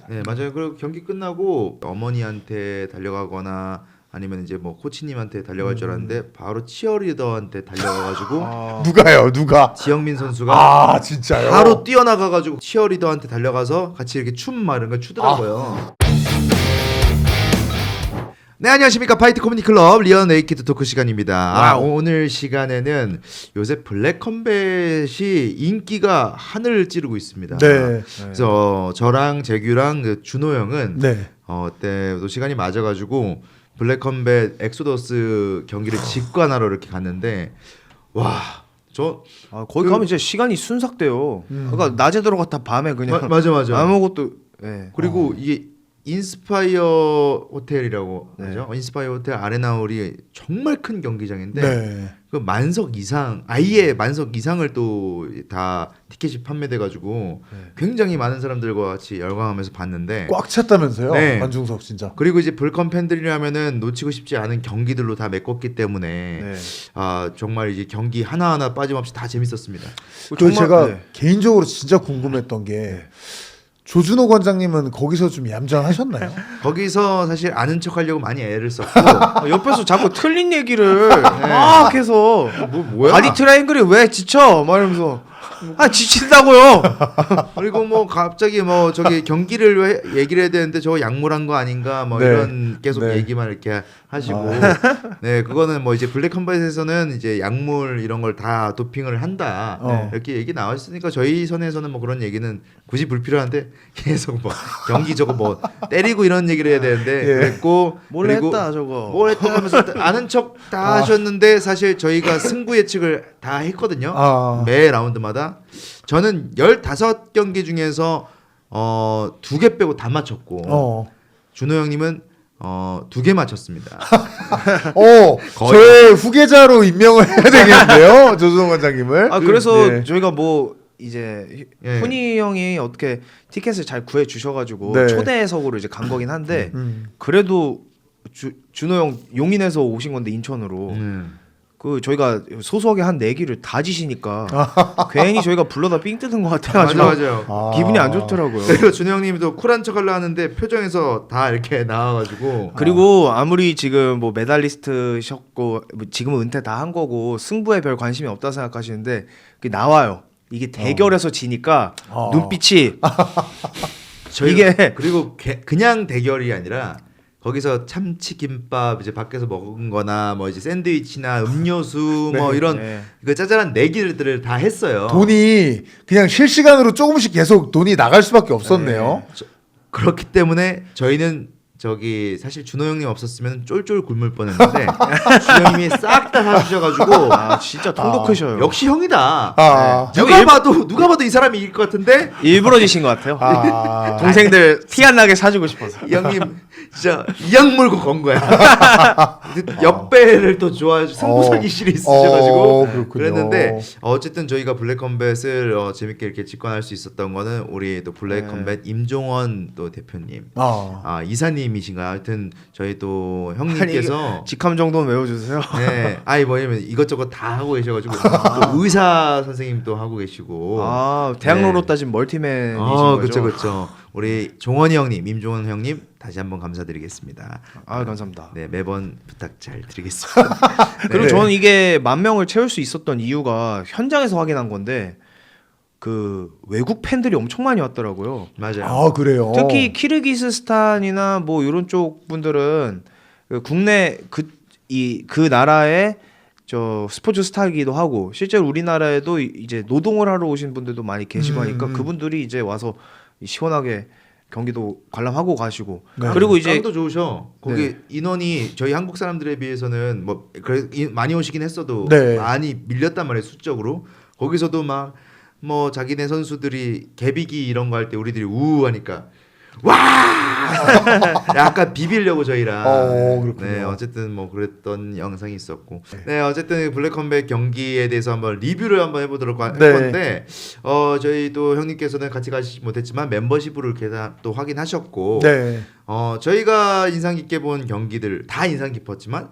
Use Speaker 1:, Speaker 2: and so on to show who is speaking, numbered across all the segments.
Speaker 1: 네, 맞아요. 그리고 경기 끝나고 어머니한테 달려가거나 아니면 이제 뭐 코치님한테 달려갈 줄 알았는데 바로 치어리더한테 달려가가지고
Speaker 2: 누가요? 누가?
Speaker 1: 지영민 선수가
Speaker 2: 아 진짜요?
Speaker 1: 바로 뛰어나가가지고 치어리더한테 달려가서 같이 이렇게 춤 막 이런 거 추더라고요. 네, 안녕하십니까. 파이트 커뮤니티 클럽 리언 네이키드 토크 시간입니다. 오늘 시간에는 요새 블랙 컴뱃이 인기가 하늘을 찌르고 있습니다.
Speaker 2: 네.
Speaker 1: 그래서 저랑 재규랑 그 준호 형은
Speaker 2: 네.
Speaker 1: 그때 또 시간이 맞아가지고 블랙 컴뱃 엑소더스 경기를 직관하러 이렇게 갔는데 와, 저
Speaker 3: 거기 가면 이제 시간이 순삭돼요. 그러니까 낮에 들어갔다 밤에 그냥
Speaker 1: 맞아.
Speaker 3: 아무것도. 네.
Speaker 1: 그리고 이게 인스파이어 호텔이라고
Speaker 3: 네.
Speaker 1: 하죠. 인스파이어 호텔 아레나홀이 정말 큰 경기장인데
Speaker 2: 네.
Speaker 1: 그 만석 이상 아예 만석 이상을 또 다 티켓이 판매돼가지고 굉장히 많은 사람들과 같이 열광하면서 봤는데
Speaker 2: 꽉 찼다면서요?
Speaker 1: 네.
Speaker 2: 관중석 진짜.
Speaker 1: 그리고 이제 불컴 팬들이라면은 놓치고 싶지 않은 경기들로 다 메꿨기 때문에
Speaker 3: 네.
Speaker 1: 정말 이제 경기 하나하나 빠짐없이 다 재밌었습니다.
Speaker 2: 그 제가
Speaker 3: 네.
Speaker 2: 개인적으로 진짜 궁금했던 게 조준호 관장님은 거기서 좀 얌전하셨나요?
Speaker 1: 거기서 사실 아는 척하려고 많이 애를 썼고
Speaker 3: 옆에서 자꾸 틀린 얘기를 막 해서
Speaker 1: 뭐야?
Speaker 3: 바디 트라이앵글이 왜 지쳐? 막 이러면서 지친다고요.
Speaker 1: 그리고 뭐 갑자기 뭐 저기 경기를 얘기를 해야 되는데 저거 약물한 거 아닌가 뭐
Speaker 2: 네.
Speaker 1: 이런 계속
Speaker 2: 네.
Speaker 1: 얘기만 이렇게 하시고 네 그거는 뭐 이제 블랙 컴뱃에서는 이제 약물 이런 걸 다 도핑을 한다 이렇게 얘기 나왔으니까 저희 선에서는 뭐 그런 얘기는 굳이 불필요한데 계속 뭐 경기 저거 뭐 때리고 이런 얘기를 해야 되는데 그랬고
Speaker 3: 몰래
Speaker 1: 그리고
Speaker 3: 했다 저거.
Speaker 1: 뭘 했다 하면서 아는 척 다 하셨는데 사실 저희가 승부 예측을 다 했거든요. 매 라운드마다 저는 15경기 중에서 2개 빼고 다 맞췄고 준호 형님은 2개 맞췄습니다.
Speaker 2: 저의 후계자로 임명을 해야 되겠는데요, 조준호 관장님을.
Speaker 3: 그래서
Speaker 2: 네.
Speaker 3: 저희가 뭐 이제
Speaker 1: 예.
Speaker 3: 훈이 형이 어떻게 티켓을 잘 구해 주셔가지고
Speaker 2: 네.
Speaker 3: 초대석으로 이제 간 거긴 한데
Speaker 2: 음.
Speaker 3: 그래도 준호 형 용인에서 오신 건데 인천으로 그 저희가 소소하게 한 4기를 다 지시니까 괜히 저희가 불러다 삥 뜯은 것 같아가지고
Speaker 1: 맞아요.
Speaker 3: 기분이 안 좋더라고요.
Speaker 1: 그리고 준호 형님도 쿨한 척하려 하는데 표정에서 다 이렇게 나와가지고
Speaker 3: 그리고 아무리 지금 뭐 메달리스트셨고 뭐 지금은 은퇴 다 한 거고 승부에 별 관심이 없다 생각하시는데 그게 나와요. 이게 대결에서 지니까 눈빛이 이게
Speaker 1: 그리고 그냥 대결이 아니라 거기서 참치김밥 이제 밖에서 먹은거나 뭐 이제 샌드위치나 음료수 뭐 이런 그 짜잘한 내기들을 다 했어요.
Speaker 2: 돈이 그냥 실시간으로 조금씩 계속 돈이 나갈 수밖에 없었네요.
Speaker 1: 그렇기 때문에 저희는 저기 사실 준호 형님 없었으면 쫄쫄 굶을 뻔했는데 준호 형님이 싹 다 사주셔가지고
Speaker 3: 진짜 통도 크셔요.
Speaker 1: 역시 형이다.
Speaker 2: 네.
Speaker 1: 누가 봐도 이 사람이 이길 것 같은데
Speaker 3: 일부러 지신 것 같아요. 동생들 티 안 나게 사주고 싶어서.
Speaker 1: 이 형님 진짜 이악 물고 건 거야. 역배를 또 좋아해 승부사기 실이 있으셔가지고
Speaker 2: 그렇군요.
Speaker 1: 그랬는데 어쨌든 저희가 블랙 컴뱃을 재밌게 이렇게 직관할 수 있었던 거는 우리 또 블랙 컴뱃 임종원 또 대표님, 이사님이신가 하여튼 저희 또 형님께서
Speaker 3: 직함 정도는 외워주세요.
Speaker 1: 네, 뭐냐면 이것저것 다 하고 계셔가지고 또 의사 선생님도 하고 계시고
Speaker 3: 대학로로 따진 멀티맨이신 거죠.
Speaker 1: 그렇죠. 우리 종원이 형님, 임종원 형님 다시 한번 감사드리겠습니다.
Speaker 3: 감사합니다.
Speaker 1: 네, 매번 부탁 잘 드리겠습니다.
Speaker 3: 그리고 저는 이게 10,000명을 채울 수 있었던 이유가 현장에서 확인한 건데 그 외국 팬들이 엄청 많이 왔더라고요.
Speaker 1: 맞아요.
Speaker 2: 그래요.
Speaker 3: 특히 키르기스스탄이나 뭐 이런 쪽 분들은 그 국내 그 나라의 저 스포츠 스타이기도 하고 실제로 우리나라에도 이제 노동을 하러 오신 분들도 많이 계시고 하니까 그분들이 이제 와서 시원하게 경기도 관람하고 가시고 그리고 이제
Speaker 1: 깡도 좋으셔. 거기 인원이 저희 한국 사람들에 비해서는 뭐 많이 오시긴 했어도 많이 밀렸단 말이에요 수적으로. 거기서도 막 뭐 자기네 선수들이 개비기 이런 거 할 때 우리들이 우하니까 와 약간 비비려고 저희랑
Speaker 2: 그렇군요.
Speaker 1: 네 어쨌든 뭐 그랬던 영상이 있었고 네 어쨌든 블랙 컴뱃 경기에 대해서 한번 리뷰를 한번 해보도록 할 건데 저희 또 형님께서는 같이 가시지 못했지만 멤버십으로 이렇게 또 확인하셨고 저희가 인상 깊게 본 경기들 다 인상 깊었지만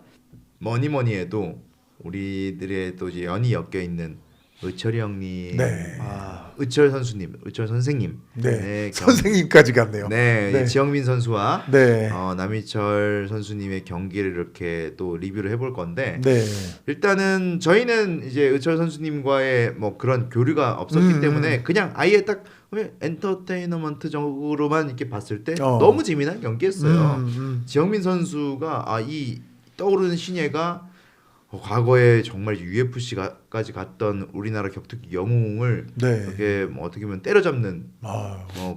Speaker 1: 뭐니 해도 우리들의 또 이제 연이 엮여 있는 의철이 형님,
Speaker 2: 네.
Speaker 1: 의철 선수님, 의철 선생님,
Speaker 2: 네. 선생님까지 갔네요.
Speaker 1: 네,
Speaker 2: 네.
Speaker 1: 지영민 선수와
Speaker 2: 네.
Speaker 1: 남희철 선수님의 경기를 이렇게 또 리뷰를 해볼 건데
Speaker 2: 네.
Speaker 1: 일단은 저희는 이제 의철 선수님과의 뭐 그런 교류가 없었기 때문에 그냥 아예 딱 엔터테이너먼트적으로만 이렇게 봤을 때 너무 재미난 경기였어요. 지영민 선수가 이 떠오르는 신예가 과거에 정말 UFC까지 갔던 우리나라 격투기 영웅을
Speaker 2: 네.
Speaker 1: 이렇게 뭐 어떻게 보면 때려잡는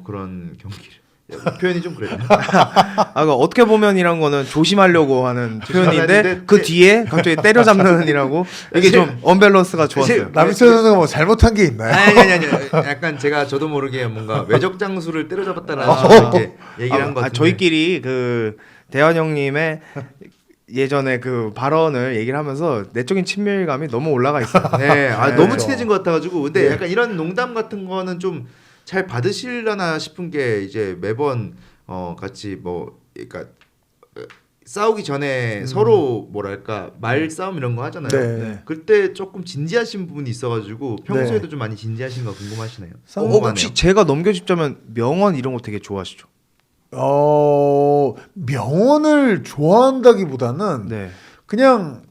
Speaker 1: 그런 경기를 표현이 좀 그랬네.
Speaker 3: 그러니까 어떻게 보면이란 거는 조심하려고 하는 표현인데 그 뒤에 갑자기 때려잡는이라고 이게 좀 언밸런스가 좋았어요.
Speaker 2: 남희철 선수가 뭐 잘못한 게 있나요?
Speaker 1: 아니. 약간 저도 모르게 뭔가 외적 장수를 때려잡았다는 이렇게 얘기를 한 것 같은데.
Speaker 3: 저희끼리 그 대환 형님의 예전에 그 발언을 얘기를 하면서 내적인 친밀감이 너무 올라가 있어요.
Speaker 1: 네, 너무
Speaker 2: 그렇죠.
Speaker 1: 친해진 것 같아가지고 근데
Speaker 2: 네.
Speaker 1: 약간 이런 농담 같은 거는 좀 잘 받으실려나 싶은 게 이제 매번 같이 뭐 그러니까 싸우기 전에 서로 뭐랄까 말싸움 이런 거 하잖아요.
Speaker 2: 네.
Speaker 1: 그때 조금 진지하신 부분이 있어가지고 평소에도 좀 많이 진지하신가 궁금하시네요.
Speaker 3: 혹시 제가 넘겨짚자면 명언 이런 거 되게 좋아하시죠?
Speaker 2: 명언을 좋아한다기보다는
Speaker 3: 네.
Speaker 2: 그냥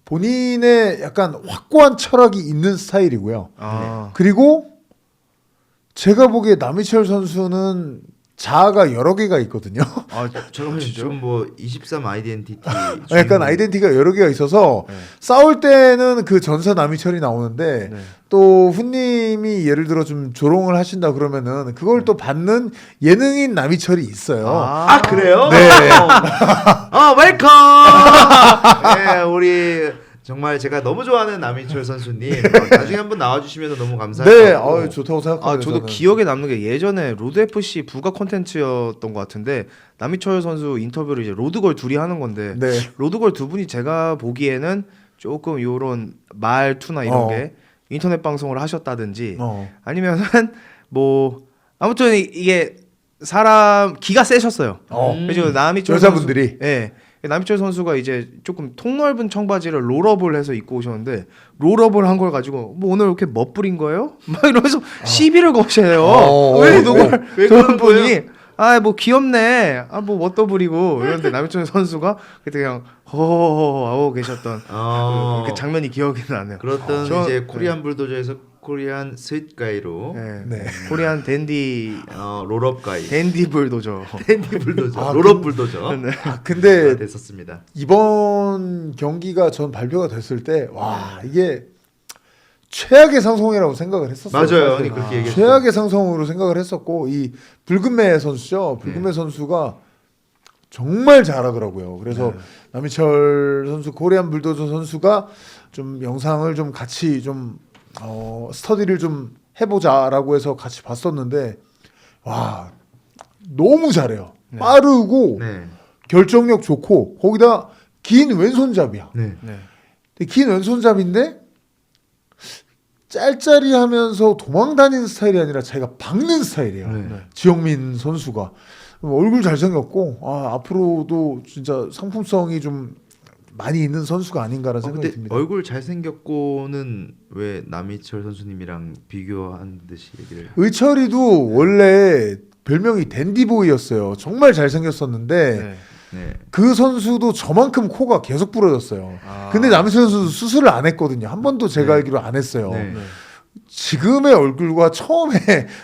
Speaker 2: 본인의 약간 확고한 철학이 있는 스타일이고요. 그리고 제가 보기에 남희철 선수는 자아가 여러 개가 있거든요.
Speaker 1: 지금 뭐 23 아이덴티티
Speaker 2: 약간 아이덴티티가 여러 개가 있어서 싸울 때는 그 전사 남희철이 나오는데 또 훈님이 예를 들어 좀 조롱을 하신다 그러면은 그걸 또 받는 예능인 남희철이 있어요.
Speaker 1: 그래요?
Speaker 2: 네.
Speaker 1: 웰컴. 네, 우리 정말 제가 너무 좋아하는 남희철 선수님 나중에 한번 나와주시면 너무 감사할 것
Speaker 2: 네,
Speaker 1: 같고.
Speaker 2: 좋다고 생각합니다.
Speaker 3: 저도
Speaker 2: 저는.
Speaker 3: 기억에 남는 게 예전에 로드 FC 부가 콘텐츠였던 것 같은데 남희철 선수 인터뷰를 이제 로드걸 둘이 하는 건데
Speaker 2: 네.
Speaker 3: 로드걸 두 분이 제가 보기에는 조금 요런 말투나 이런 게 인터넷 방송을 하셨다든지 아니면은 뭐 아무튼 이게 사람 기가 세셨어요. 그래서 남희철
Speaker 2: 여자분들이
Speaker 3: 선수, 예. 남희철 선수가 이제 조금 통넓은 청바지를 롤업을 해서 입고 오셨는데 롤업을 한 걸 가지고 뭐 오늘 이렇게 멋부린 거예요? 막 이러면서 시비를 거셔요.
Speaker 1: 왜
Speaker 3: 그런 분이 뭐 귀엽네. 뭐 멋도 부리고 이런데 남희철 선수가 그때 그냥 허허허 하고 계셨던 그 장면이 기억이 나네요.
Speaker 1: 그렇던 이제 코리안 불도저에서 코리안 스윗가이로
Speaker 3: 네. 코리안 댄디
Speaker 1: 롤업 가이
Speaker 3: 댄디 불도저
Speaker 1: 댄디 불도저 롤업 불도저
Speaker 2: 근데
Speaker 1: 됐었습니다.
Speaker 2: 이번 경기가 전 발표가 됐을 때 와 이게 최악의 상성이라고 생각을 했었어요.
Speaker 1: 맞아요. 그렇게 얘기했어요.
Speaker 2: 최악의 상성으로 생각을 했었고 이 붉은매 선수죠. 붉은매 선수가 정말 잘하더라고요. 그래서 남희철 선수 코리안 불도저 선수가 좀 영상을 좀 같이 좀 스터디를 좀 해보자라고 해서 같이 봤었는데 와 너무 잘해요. 빠르고 결정력 좋고 거기다 긴 왼손잡이야. 근데 긴 왼손잡인데 짤짤이하면서 도망다니는 스타일이 아니라 자기가 박는 스타일이에요. 지영민 선수가 얼굴 잘생겼고 앞으로도 진짜 상품성이 좀 많이 있는 선수가 아닌가라는 생각이 듭니다.
Speaker 1: 얼굴 잘생겼고는 왜 남희철 선수님이랑 비교한 듯이 얘기를
Speaker 2: 의철이도 원래 별명이 댄디보이였어요. 정말 잘생겼었는데 그 선수도 저만큼 코가 계속 부러졌어요. 근데 남희철 선수 수술을 안 했거든요. 한 번도 제가 알기로 안 했어요. 지금의 얼굴과 처음에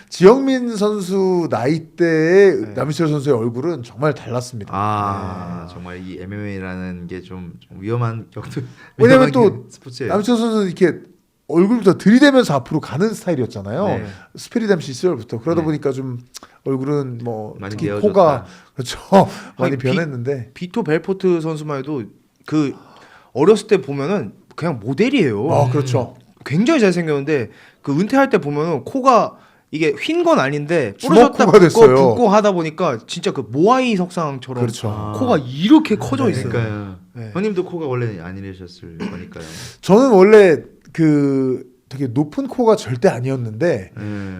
Speaker 2: 지영민 선수 나이 때의 남희철 선수의 얼굴은 정말 달랐습니다.
Speaker 1: 정말 이 MMA라는 게 좀 위험한 격투.
Speaker 2: 왜냐면 또
Speaker 1: 스포츠예요.
Speaker 2: 남희철 선수는 이렇게 얼굴부터 들이대면서 앞으로 가는 스타일이었잖아요. 스피리댐 시절부터 그러다 보니까 좀 얼굴은 뭐
Speaker 1: 많이
Speaker 2: 특히
Speaker 1: 내어졌다.
Speaker 2: 코가 그렇죠 많이 변했는데
Speaker 3: 비토 벨포트 선수만 해도 그 어렸을 때 보면은 그냥 모델이에요.
Speaker 2: 그렇죠.
Speaker 3: 굉장히 잘생겼는데 그 은퇴할 때 보면은 코가 이게 휜 건 아닌데
Speaker 2: 주먹
Speaker 3: 부러졌다
Speaker 2: 코가 됐어요.
Speaker 3: 붓고 하다 보니까 진짜 그 모아이 석상처럼
Speaker 2: 그렇죠.
Speaker 3: 코가 이렇게 커져 있어요.
Speaker 1: 그러니까요. 형님도 코가 원래 안 이러셨을 거니까요.
Speaker 2: 저는 원래 그 되게 높은 코가 절대 아니었는데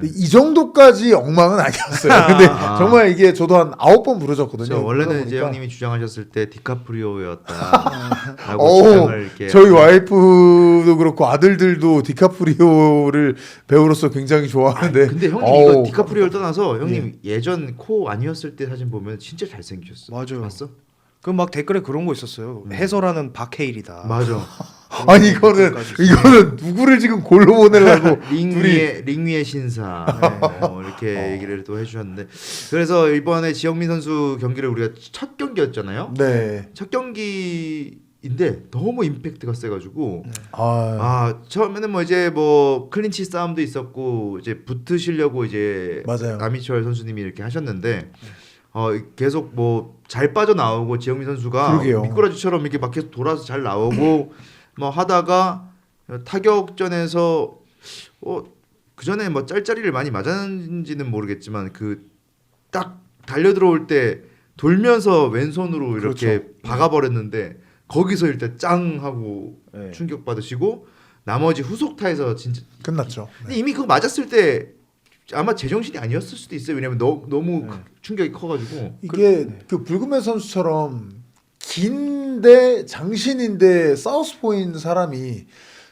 Speaker 2: 이 정도까지 엉망은 아니었어요. 근데 정말 이게 저도 한 9번 부러졌거든요.
Speaker 1: 원래는 이제 형님이 주장하셨을 때 디카프리오였다라고 주장을 이렇게
Speaker 2: 저희 와이프도 그렇고 아들들도 디카프리오를 배우로서 굉장히 좋아하는데
Speaker 1: 근데 형님 이거 디카프리오를 떠나서 형님 예전 코 아니었을 때 사진 보면 진짜 잘생기셨어.
Speaker 3: 맞아요.
Speaker 1: 봤어?
Speaker 3: 그 막 댓글에 그런 거 있었어요. 해설하는 박해일이다.
Speaker 1: 맞아.
Speaker 2: 아니 이거는 누구를 지금 골로 보내려고
Speaker 1: 링 위의 신사 이렇게 얘기를 또 해주셨는데 그래서 이번에 지영민 선수 경기를 우리가 첫 경기였잖아요.
Speaker 2: 네.
Speaker 1: 첫 경기인데 너무 임팩트가 세가지고 처음에는 뭐 이제 뭐 클린치 싸움도 있었고 이제 붙으시려고 이제
Speaker 2: 맞아요.
Speaker 1: 남희철 선수님이 이렇게 하셨는데 계속 뭐 잘 빠져 나오고 지영민 선수가
Speaker 2: 그러게요.
Speaker 1: 미꾸라지처럼 이렇게 막 계속 돌아서 잘 나오고 뭐 하다가 타격전에서 그 전에 뭐 짤짤이를 많이 맞았는지는 모르겠지만 그 딱 달려 들어올 때 돌면서 왼손으로 이렇게
Speaker 2: 그렇죠.
Speaker 1: 박아버렸는데 거기서 일단 짱 하고
Speaker 3: 네.
Speaker 1: 충격 받으시고 나머지 후속타에서 진짜
Speaker 2: 끝났죠.
Speaker 1: 근데 이미 그거 맞았을 때 아마 제정신이 아니었을 수도 있어요. 왜냐면 너무 충격이 커가지고
Speaker 2: 이게 그 불금의 선수처럼 긴데 장신인데 사우스포인 사람이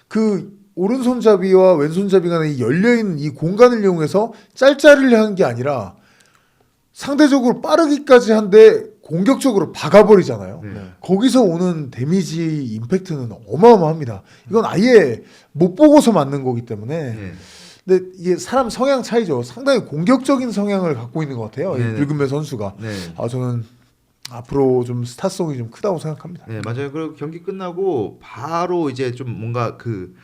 Speaker 2: 그 오른손잡이와 왼손잡이 간의 이 열려있는 이 공간을 이용해서 짤짤이를 한 게 아니라 상대적으로 빠르기까지 한데 공격적으로 박아버리잖아요. 거기서 오는 데미지 임팩트는 어마어마합니다. 이건 아예 못 보고서 맞는 거기 때문에 근데 이게 사람 성향 차이죠. 상당히 공격적인 성향을 갖고 있는 것 같아요. 이 불금의 선수가. 저는 앞으로 좀 스타성이 좀 크다고 생각합니다.
Speaker 1: 네, 맞아요. 그리고 경기 끝나고 바로 이제 좀 뭔가 그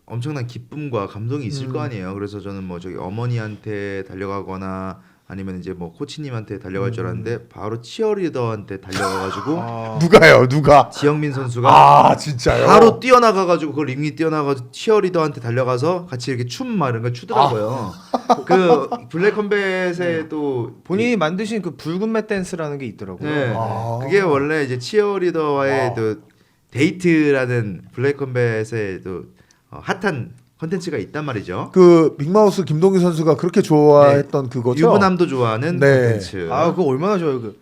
Speaker 1: 엄청난 기쁨과 감동이 있을 거 아니에요. 그래서 저는 뭐 저기 어머니한테 달려가거나 아니면 이제 뭐 코치님한테 달려갈 줄 알았는데 바로 치어리더한테 달려가가지고
Speaker 2: 누가요? 누가?
Speaker 1: 지영민 선수가
Speaker 2: 진짜요?
Speaker 1: 바로 뛰어나가가지고 그 링이 뛰어나가서 치어리더한테 달려가서 같이 이렇게 춤 막 이런 거 추더라고요. 그 블랙 컴뱃에 또
Speaker 3: 본인이 만드신 그 붉은 맷 댄스라는 게 있더라고요.
Speaker 1: 네. 그게 원래 이제 치어리더와의 또 데이트라는 블랙 컴뱃의 또 핫한 컨텐츠가 있단 말이죠.
Speaker 2: 그 빅마우스 김동규 선수가 그렇게 좋아했던 그거죠.
Speaker 1: 유부남도 좋아하는 컨텐츠.
Speaker 3: 그거 얼마나 좋아요.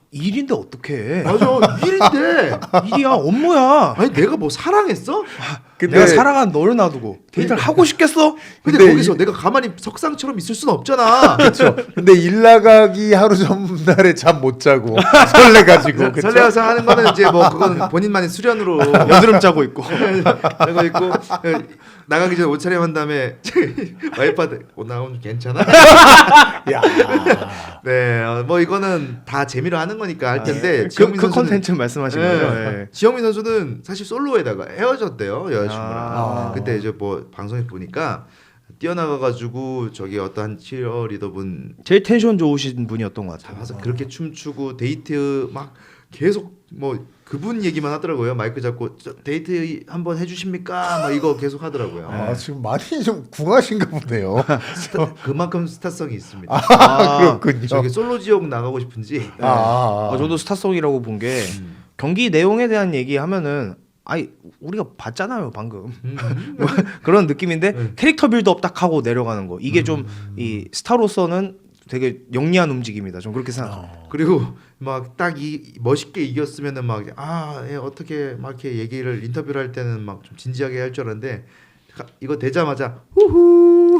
Speaker 3: 일인데 어떡해.
Speaker 1: 맞아. 일인데.
Speaker 3: 일이야. 업무야.
Speaker 1: 아니 내가 뭐 사랑했어?
Speaker 3: 내가 사랑한 너를 놔두고 데이트를 하고 싶겠어?
Speaker 1: 근데 거기서 내가 가만히 석상처럼 있을 수는 없잖아.
Speaker 2: 그렇죠. 근데 일 나가기 하루 전날에 잠 못 자고 설레가지고
Speaker 1: 설레어서 하는 거는 이제 뭐 그건 본인만의 수련으로
Speaker 3: 여드름 짜고 있고
Speaker 1: 짜고 있고 나가기 전에 옷 차림한 다음에 와이프한테 옷 나오면 괜찮아?
Speaker 2: 야.
Speaker 1: 네, 뭐 이거는 다 재미로 하는 거니까 할 텐데
Speaker 3: 그 컨텐츠 말씀하신 거죠? 네.
Speaker 1: 지영민 선수는 사실 솔로에다가 헤어졌대요 여자친구랑. 그때 이제 뭐 방송에 보니까 뛰어나가가지고 저기 어떤 치어리더분
Speaker 3: 제일 텐션 좋으신 분이었던 것 같아요.
Speaker 1: 잡아서 그렇게 춤추고 데이트 막 계속 뭐 그분 얘기만 하더라고요. 마이크 잡고 데이트 한번 해주십니까? 막 이거 계속 하더라고요.
Speaker 2: 지금 많이 좀 궁하신가 보네요.
Speaker 1: 그만큼 스타성이 있습니다.
Speaker 2: 그렇군요.
Speaker 1: 저기 솔로 지옥 나가고 싶은지.
Speaker 3: 저도 스타성이라고 본 게 경기 내용에 대한 얘기하면은 우리가 봤잖아요 방금 뭐 그런 느낌인데 캐릭터 빌드업 딱 하고 내려가는 거 이게 좀 이 스타로서는 되게 영리한 움직임이다. 좀 그렇게 생각합니다.
Speaker 1: 그리고 막 딱 멋있게 이겼으면은 막 어떻게 막 이렇게 얘기를 인터뷰를 할 때는 막 좀 진지하게 할 줄 알았는데 이거 되자마자 후후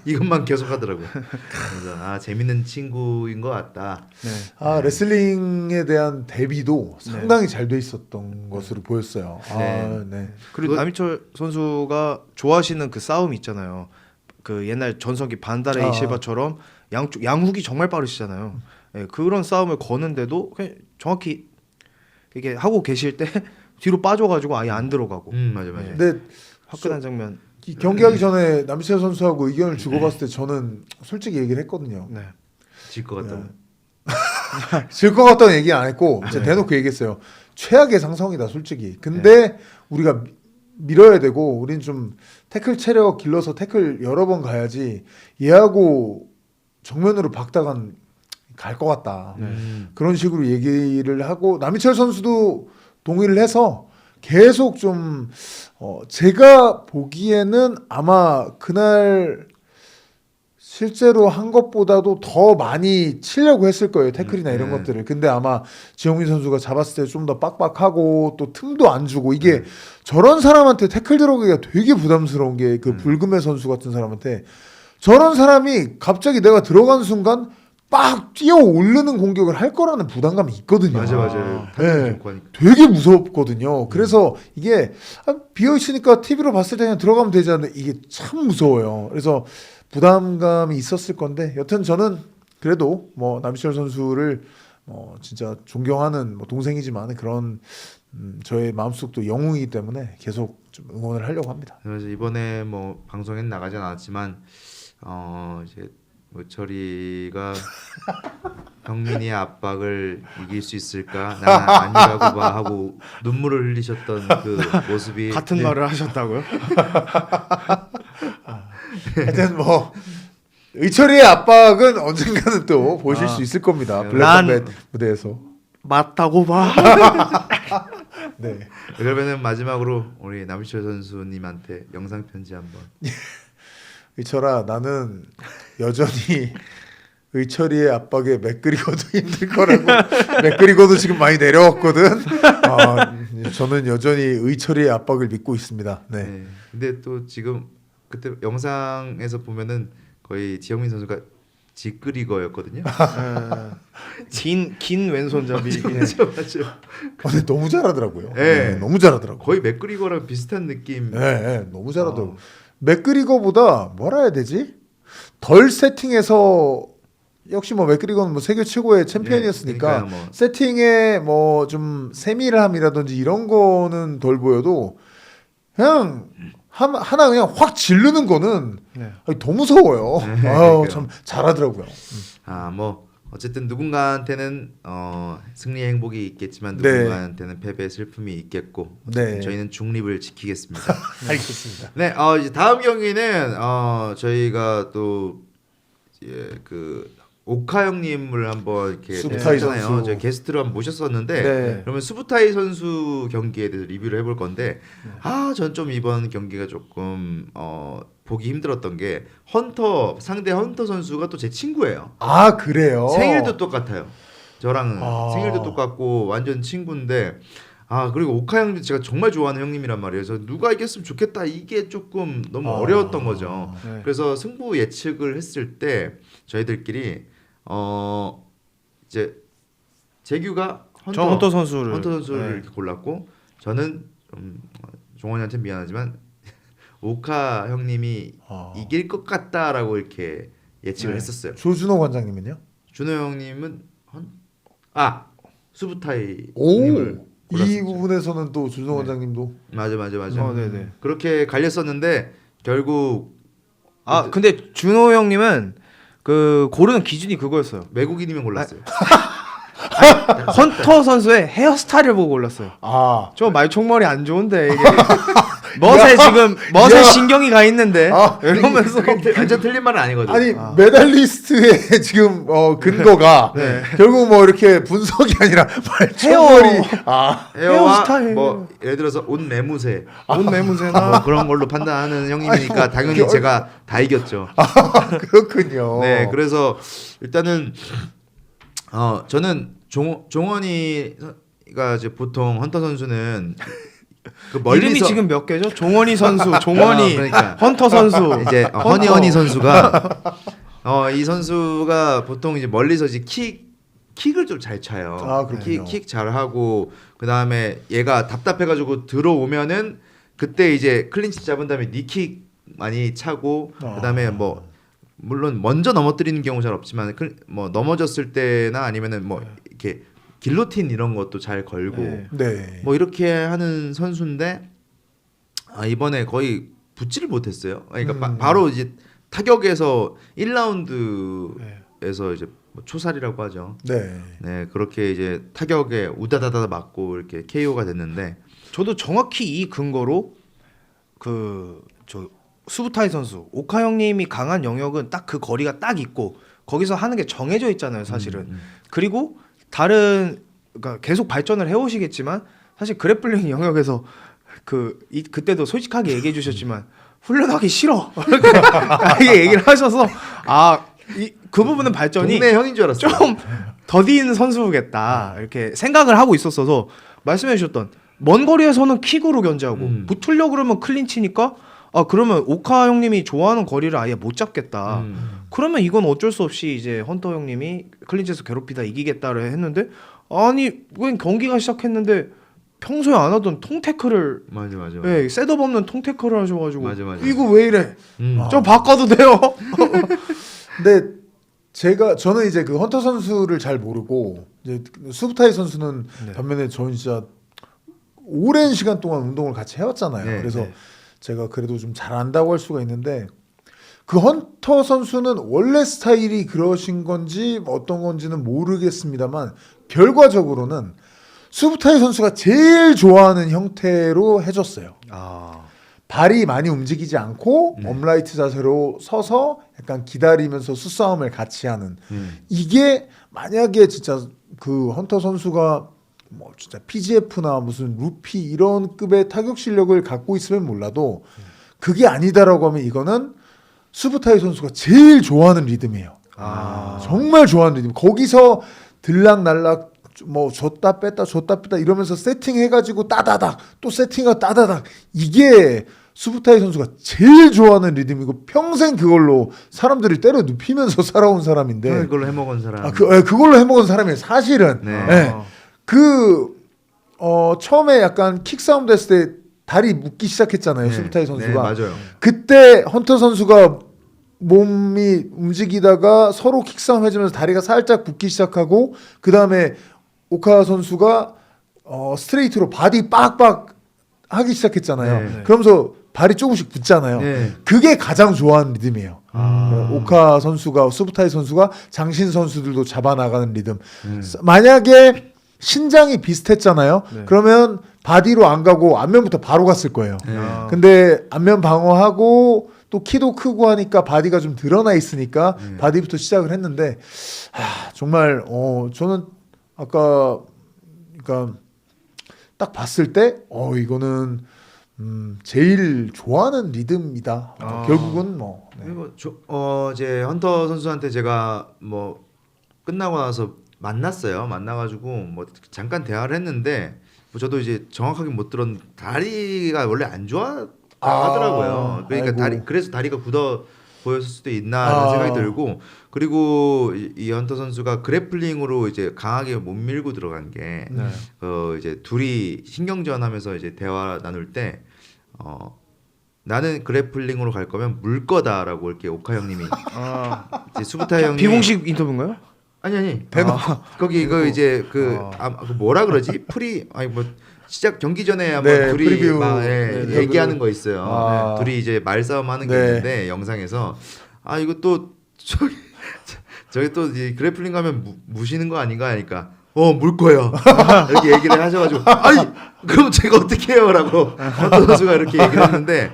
Speaker 1: 이것만 계속 하더라고요. 그래서 재밌는 친구인 것 같다.
Speaker 3: 네.
Speaker 2: 레슬링에 대한 대비도 상당히 잘 돼 있었던 것으로 보였어요.
Speaker 3: 그리고 남희철 선수가 좋아하시는 그 싸움 있잖아요. 그 옛날 전성기 반다레이 실바처럼 양훅이 정말 빠르시잖아요. 네, 그런 싸움을 거는데도 그냥 정확히 이게 하고 계실 때 뒤로 빠져가지고 아예 안 들어가고.
Speaker 1: 맞아.
Speaker 3: 네.
Speaker 2: 근데
Speaker 3: 화끈한 장면.
Speaker 2: 경기하기 전에 남희철 선수하고 의견을 주고받을 때 저는 솔직히 얘기를 했거든요.
Speaker 3: 네.
Speaker 1: 질 것 같다고.
Speaker 2: 질 것 같다는 얘기 안 했고 제가 대놓고 얘기했어요. 최악의 상성이다 솔직히. 근데 우리가 밀어야 되고 우린 좀 태클 체력 길러서 태클 여러 번 가야지 얘하고 정면으로 박다간 갈 것 같다. 그런 식으로 얘기를 하고 남희철 선수도 동의를 해서 계속 좀 제가 보기에는 아마 그날 실제로 한 것보다도 더 많이 치려고 했을 거예요. 태클이나 이런 것들을. 근데 아마 지영민 선수가 잡았을 때 좀 더 빡빡하고 또 틈도 안 주고 이게 저런 사람한테 태클 들어가기가 되게 부담스러운 게 그 불금의 선수 같은 사람한테 저런 사람이 갑자기 내가 들어간 순간 빡 뛰어 오르는 공격을 할 거라는 부담감이 있거든요.
Speaker 1: 맞아요.
Speaker 2: 네, 되게 무섭거든요. 그래서 이게 비어 있으니까 TV로 봤을 때 그냥 들어가면 되지 않나 이게 참 무서워요. 그래서 부담감이 있었을 건데 여튼 저는 그래도 뭐 남시철 선수를 진짜 존경하는 뭐 동생이지만 그런 저의 마음속도 영웅이기 때문에 계속 좀 응원을 하려고 합니다.
Speaker 1: 그래서 이번에 뭐 방송엔 나가진 않았지만 이제 모철이가 형민이의 압박을 이길 수 있을까? 나는 아니라고 봐 하고 눈물을 흘리셨던 그 모습이
Speaker 3: 같은 말을 하셨다고요?
Speaker 2: 하여튼 뭐 의철이의 압박은 언젠가는 또 보실 수 있을 겁니다. 블랙컴뱃 무대에서.
Speaker 3: 맞다고 봐.
Speaker 2: 네.
Speaker 1: 그러면은 마지막으로 우리 남희철 선수님한테 영상 편지 한번.
Speaker 2: 의철아, 나는 여전히 의철이의 압박에 맥그리거도 힘들 거라고. 맥그리거도 지금 많이 내려왔거든. 저는 여전히 의철이의 압박을 믿고 있습니다. 네.
Speaker 1: 네. 근데 또 지금 그때 영상에서 보면은 거의 지영민 선수가 직그리거였거든요.
Speaker 3: 긴 왼손잡이.
Speaker 1: 맞죠.
Speaker 2: 근데 너무 잘하더라고요.
Speaker 1: 네.
Speaker 2: 네, 너무 잘하더라고요.
Speaker 1: 거의 맥그리거랑 비슷한 느낌.
Speaker 2: 네, 너무 잘하더라고요. 맥그리거보다 뭐라 해야 되지? 덜 세팅해서 역시 뭐 맥그리거는 뭐 세계 최고의 챔피언이었으니까
Speaker 1: 뭐.
Speaker 2: 세팅에 뭐 좀 세밀함이라든지 이런 거는 덜 보여도 그냥 하나 그냥 확 지르는 거는 더 무서워요. 참 잘하더라고요.
Speaker 1: 뭐 어쨌든 누군가한테는 승리의 행복이 있겠지만 누군가한테는 패배의 슬픔이 있겠고 저희는 중립을 지키겠습니다.
Speaker 2: 알겠습니다.
Speaker 1: 네, 이제 다음 경기는 저희가 또 그 오카 형님을 한번 이렇게
Speaker 2: 수부타이 선수
Speaker 1: 저희 게스트로 한번 모셨었는데 그러면 수부타이 선수 경기에 대해서 리뷰를 해볼 건데 전 좀 이번 경기가 조금 보기 힘들었던 게 상대 헌터 선수가 또 제 친구예요.
Speaker 2: 아 그래요?
Speaker 1: 생일도 똑같아요. 저랑 생일도 똑같고 완전 친구인데 그리고 오카 형님 제가 정말 좋아하는 형님이란 말이에요. 그래서 누가 이겼으면 좋겠다 이게 조금 너무 어려웠던 거죠. 그래서 승부 예측을 했을 때 저희들끼리 이제 재규가 헌터 선수를 이렇게 골랐고 저는 종원이한테 미안하지만 오카 형님이 이길 것 같다라고 이렇게 예측을 했었어요.
Speaker 2: 조준호 관장님은요?
Speaker 1: 준호 형님은 수부타이 님을
Speaker 2: 이 부분에서는 또 조준호 관장님도
Speaker 1: 맞아.
Speaker 3: 네네.
Speaker 1: 그렇게 갈렸었는데 결국
Speaker 3: 근데 준호 형님은 그 고르는 기준이 그거였어요.
Speaker 1: 외국인이면 골랐어요.
Speaker 3: 헌터 선수의 헤어스타일을 보고 골랐어요. 저 말총머리 안 좋은데 이게 멋에 신경이 가 있는데 이러면서
Speaker 1: 완전 틀린 말은 아니거든요.
Speaker 2: 아니 메달리스트의 지금 근거가 결국 뭐 이렇게 분석이 아니라 말총머리
Speaker 1: 헤어와 뭐 예를 들어서 옷 매무새나 뭐 그런 걸로 판단하는 형님이니까 당연히 제가 다 이겼죠.
Speaker 2: 그렇군요.
Speaker 1: 네, 그래서 일단은 저는 종원이가 이제 보통 헌터 선수는 그 멀리서
Speaker 3: 이름이 지금 몇 개죠? 종원이 선수, 그러니까. 헌터 선수,
Speaker 1: 이제 허니 선수가 이 선수가 보통 이제 멀리서 이제 킥을 좀 잘 차요. 킥 잘하고 그 다음에 얘가 답답해가지고 들어오면은 그때 이제 클린치 잡은 다음에 니킥 많이 차고 그 다음에 뭐 물론 먼저 넘어뜨리는 경우 잘 없지만 뭐 넘어졌을 때나 아니면은 뭐 이렇게 길로틴 이런 것도 잘 걸고 뭐 이렇게 하는 선수인데 이번에 거의 붙지를 못했어요. 그러니까 바로 이제 타격에서 1라운드에서 이제 뭐 초살이라고 하죠. 네, 그렇게 이제 타격에 우다다다 맞고 이렇게 KO가 됐는데
Speaker 3: 저도 정확히 이 근거로 수부타이 선수 오카 형님이 강한 영역은 딱 그 거리가 딱 있고 거기서 하는 게 정해져 있잖아요, 사실은. 그리고 그러니까 계속 발전을 해오시겠지만 사실 그래플링 영역에서 그때도 솔직하게 얘기해 주셨지만 훈련하기 싫어 이렇게 얘기를 하셔서 그 부분은 발전이
Speaker 1: 동네 형인 줄 알았어.
Speaker 3: 좀 더딘 선수겠다 이렇게 생각을 하고 있었어서 말씀해 주셨던 먼 거리에서는 킥으로 견제하고 붙으려고 그러면 클린치니까 그러면 오카 형님이 좋아하는 거리를 아예 못 잡겠다. 그러면 이건 어쩔 수 없이 이제 헌터 형님이 클린치에서 괴롭히다 이기겠다를 했는데 아니 웬 경기가 시작했는데 평소에 안 하던 통태클을
Speaker 1: 맞아.
Speaker 3: 네, 셋업 없는 통태클을 하셔가지고
Speaker 1: 맞아.
Speaker 3: 이거 왜 이래?
Speaker 1: 음.
Speaker 3: 좀 바꿔도 돼요?
Speaker 2: 근데 저는 이제 그 헌터 선수를 잘 모르고 이제 수부타이 선수는
Speaker 3: 네.
Speaker 2: 반면에 저는 진짜 오랜 시간 동안 운동을 같이 해왔잖아요.
Speaker 1: 네,
Speaker 2: 그래서
Speaker 3: 네.
Speaker 2: 제가 그래도 좀 잘 안다고 할 수가 있는데 그 헌터 선수는 원래 스타일이 그러신 건지 어떤 건지는 모르겠습니다만 결과적으로는 수부타이 선수가 제일 좋아하는 형태로 해줬어요. 발이 많이 움직이지 않고 업라이트 자세로 서서 약간 기다리면서 수싸움을 같이 하는 이게 만약에 진짜 그 헌터 선수가 뭐 진짜 PGF나 무슨 루피 이런 급의 타격 실력을 갖고 있으면 몰라도 그게 아니다라고 하면 이거는 수부타이 선수가 제일 좋아하는 리듬이에요. 정말 좋아하는 리듬. 거기서 들락날락 뭐 줬다 뺐다 이러면서 세팅해가지고 따다닥 또 세팅하고 따다닥 이게 수부타이 선수가 제일 좋아하는 리듬이고 평생 그걸로 사람들을 때려 눕히면서 살아온 사람인데
Speaker 1: 그걸로 해먹은 사람.
Speaker 2: 그걸로 해먹은 사람이에요. 사실은
Speaker 1: 네.
Speaker 2: 네. 처음에 약간 킥싸움 됐을 때 다리 묶기 시작했잖아요. 수부타이 선수가.
Speaker 1: 네, 맞아요.
Speaker 2: 그때 헌터 선수가 몸이 움직이다가 서로 킥싸움 해주면서 다리가 살짝 붙기 시작하고 그 다음에 오카 선수가 스트레이트로 바디 빡빡 하기 시작했잖아요.
Speaker 1: 네.
Speaker 2: 그러면서 발이 조금씩 붙잖아요.
Speaker 1: 네.
Speaker 2: 그게 가장 좋아하는 리듬이에요. 오카 선수가 수부타이 선수가 장신 선수들도 잡아나가는 리듬. 만약에 신장이 비슷했잖아요.
Speaker 3: 네.
Speaker 2: 그러면 바디로 안 가고 앞면부터 바로 갔을 거예요.
Speaker 1: 네.
Speaker 2: 근데 앞면 방어하고 또 키도 크고 하니까 바디가 좀 드러나 있으니까 바디부터 시작을 했는데 정말 저는 아까 그러니까 딱 봤을 때 이거는 제일 좋아하는 리듬이다. 결국은 뭐 네.
Speaker 1: 그리고 이제 헌터 선수한테 제가 뭐 끝나고 나서 만났어요. 만나가지고 뭐 잠깐 대화를 했는데 뭐 저도 이제 정확하게 못 들었는데 다리가 원래 안 좋아하더라고요. 그러니까
Speaker 2: 아이고.
Speaker 1: 그래서 다리가 굳어 보였을 수도 있나라는 생각이 들고 그리고 이 헌터 선수가 그래플링으로 이제 강하게 못 밀고 들어간 게
Speaker 3: 네.
Speaker 1: 이제 둘이 신경전하면서 이제 대화 나눌 때 나는 그래플링으로 갈 거면 물 거다라고 이렇게 오카 형님이 이제 수부타 형이
Speaker 3: 비공식 인터뷰인가요?
Speaker 1: 아니 거기 이제 그 뭐라 그러지 뭐 시작 경기 전에 한번
Speaker 2: 네,
Speaker 1: 둘이
Speaker 2: 프리뷰.
Speaker 1: 막
Speaker 2: 네,
Speaker 1: 얘기하는 거 있어요.
Speaker 2: 네.
Speaker 1: 둘이 이제 말싸움하는 게
Speaker 2: 네.
Speaker 1: 있는데 영상에서 이거 또 저기 또 이제 그래플링 가면 무시는 거 아닌가 하니까 물 거예요. 이렇게 얘기를 하셔가지고 아니 그럼 제가 어떻게 해요라고 어떤 선수가 이렇게 얘기를 했는데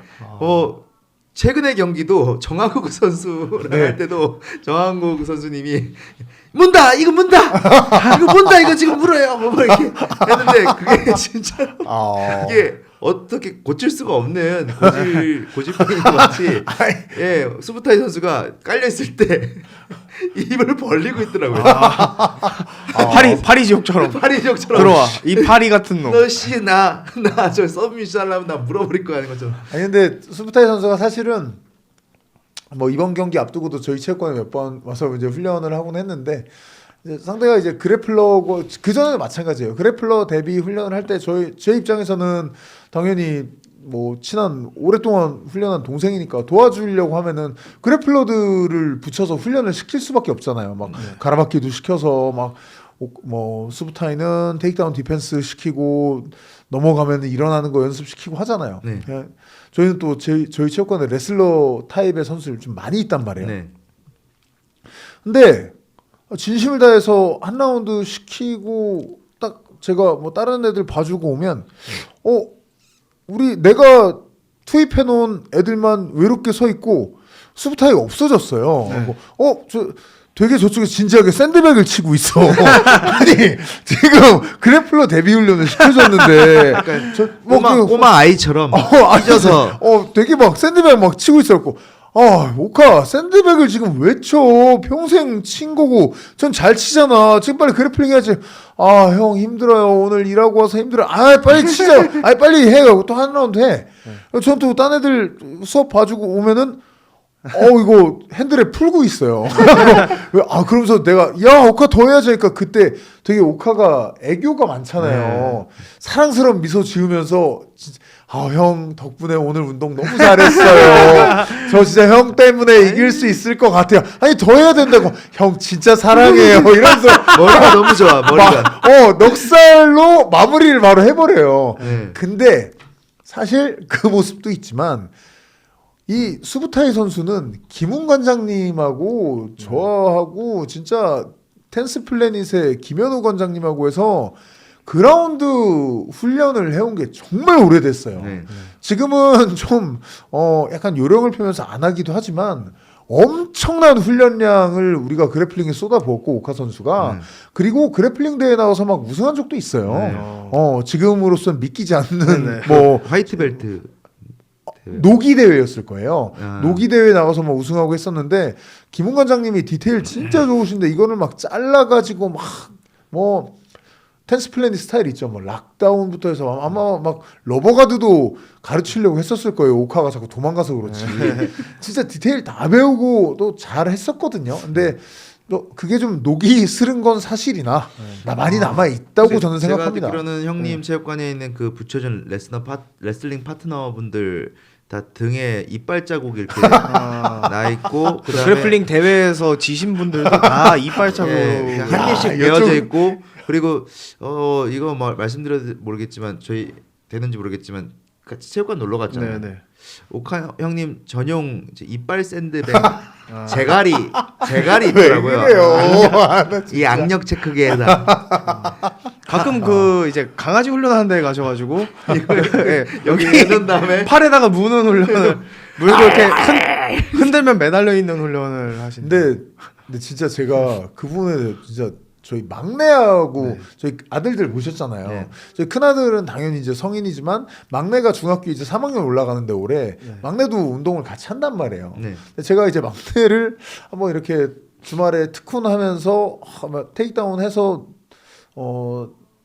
Speaker 1: 최근의 경기도 정한국 선수랑 할 때도 정한국 선수님이 문다 이거 지금 물어요 뭐 이렇게 했는데 그게 진짜로 그게 어떻게 고칠 수가 없는 고질병인 것 같이 수부타이 선수가 깔려 있을 때 입을 벌리고 있더라고요.
Speaker 3: 파리 지옥처럼 들어와 이 파리 같은 놈.
Speaker 1: 너씨 나 저 서브미션 하려면 나 물어버릴 거야 하는 것처럼.
Speaker 2: 아니 근데 수부타이 선수가 사실은 뭐 이번 경기 앞두고도 저희 체육관에 몇 번 와서 이제 훈련을 하곤 했는데 이제 상대가 이제 그래플러고 그 전에도 마찬가지예요. 그래플러 대비 훈련을 할 때 제 입장에서는 당연히 뭐 친한 오랫동안 훈련한 동생이니까 도와주려고 하면은 그래플러들을 붙여서 훈련을 시킬 수밖에 없잖아요. 막 가라바키도 시켜서 막 뭐 수부타이는 테이크다운 디펜스 시키고 넘어가면 일어나는 거 연습시키고 하잖아요.
Speaker 1: 네.
Speaker 2: 저희는 또 저희 체육관에 레슬러 타입의 선수들 좀 많이 있단 말이에요.
Speaker 1: 네.
Speaker 2: 근데 진심을 다해서 한 라운드 시키고 딱 제가 뭐 다른 애들 봐주고 오면 내가 투입해놓은 애들만 외롭게 서 있고 수부타이가 없어졌어요.
Speaker 3: 네.
Speaker 2: 되게 저쪽에 진지하게 샌드백을 치고 있어. 아니 지금 그래플러 데뷔 훈련을 시켜줬는데
Speaker 1: 꼬마 아이처럼 삐져서
Speaker 2: 되게 막 샌드백 막 치고 있었고 오카 샌드백을 지금 왜 쳐? 평생 친 거고 전 잘 치잖아. 지금 빨리 그래플링 해야지. 형 힘들어요. 오늘 일하고 와서 힘들어. 빨리 치자. 빨리 해. 또 한 라운드 해. 전 또 딴 애들 수업 봐주고 오면은 이거 핸들에 풀고 있어요. 그러면서 내가 오카 더 해야지 하니까 그때 되게 오카가 애교가 많잖아요. 사랑스러운 미소 지으면서 진짜 형 덕분에 오늘 운동 너무 잘했어요. 저 진짜 형 때문에 이길 수 있을 것 같아요. 아니 더 해야 된다고. 형 진짜 사랑해요. 이러면서
Speaker 1: 머리가 너무 좋아. 머리가.
Speaker 2: 넉살로 마무리를 바로 해버려요. 근데 사실 그 모습도 있지만 이 수부타이 선수는 김웅 관장님하고 저하고 진짜 텐스 플래닛의 김현우 관장님하고 해서 그라운드 훈련을 해온 게 정말 오래됐어요. 지금은 좀 약간 요령을 펴면서 안 하기도 하지만 엄청난 훈련량을 우리가 그래플링에 쏟아부었고 오카 선수가 그리고 그래플링 대회 나와서 막 우승한 적도 있어요. 지금으로서는 믿기지 않는 뭐
Speaker 1: 화이트 벨트
Speaker 2: 노기 대회였을 거예요. 노기 대회 나가서 막 우승하고 했었는데 김웅 관장님이 디테일 진짜 좋으신데 이거는 막 잘라가지고 막 뭐 텐스 플래닛 스타일 있죠. 뭐 락다운부터 해서 아마 막 러버가드도 가르치려고 했었을 거예요. 오카가 자꾸 도망가서 그렇지. 진짜 디테일 다 배우고 또 잘 했었거든요. 근데 또 그게 좀 녹이 스른 건 사실이나 많이 남아 있다고 저는 생각합니다.
Speaker 1: 제가 듣기로는 형님 체육관에 있는 그 붙여준 레슬링 파트너분들 다 등에 이빨 자국 이렇게 나 있고
Speaker 3: 그래플링 대회에서 지신 분들도 다 이빨 자국
Speaker 1: 한 개씩 베어져 있고 그리고 이거 말씀드려도 모르겠지만 저희 되는지 모르겠지만 같이 체육관 놀러 갔잖아요. 오카 형님 전용 이빨 샌드백 재갈이 있더라고요. 이 악력 체크기에다
Speaker 3: 가끔 이제 강아지 훈련하는 데 가셔가지고
Speaker 1: 여기 해놓은 다음에
Speaker 3: 팔에다가 무는 훈련을 물고 이렇게 흔들면 매달려 있는 훈련을 하시는데
Speaker 2: 근데 진짜 제가 그분을 진짜 저희 막내하고 저희 아들들 보셨잖아요. 저희 큰 아들은 당연히 이제 성인이지만 막내가 중학교 이제 3학년 올라가는데 올해 막내도 운동을 같이 한단 말이에요. 근데 제가 이제 막내를 한번 이렇게 주말에 특훈하면서 테이크다운해서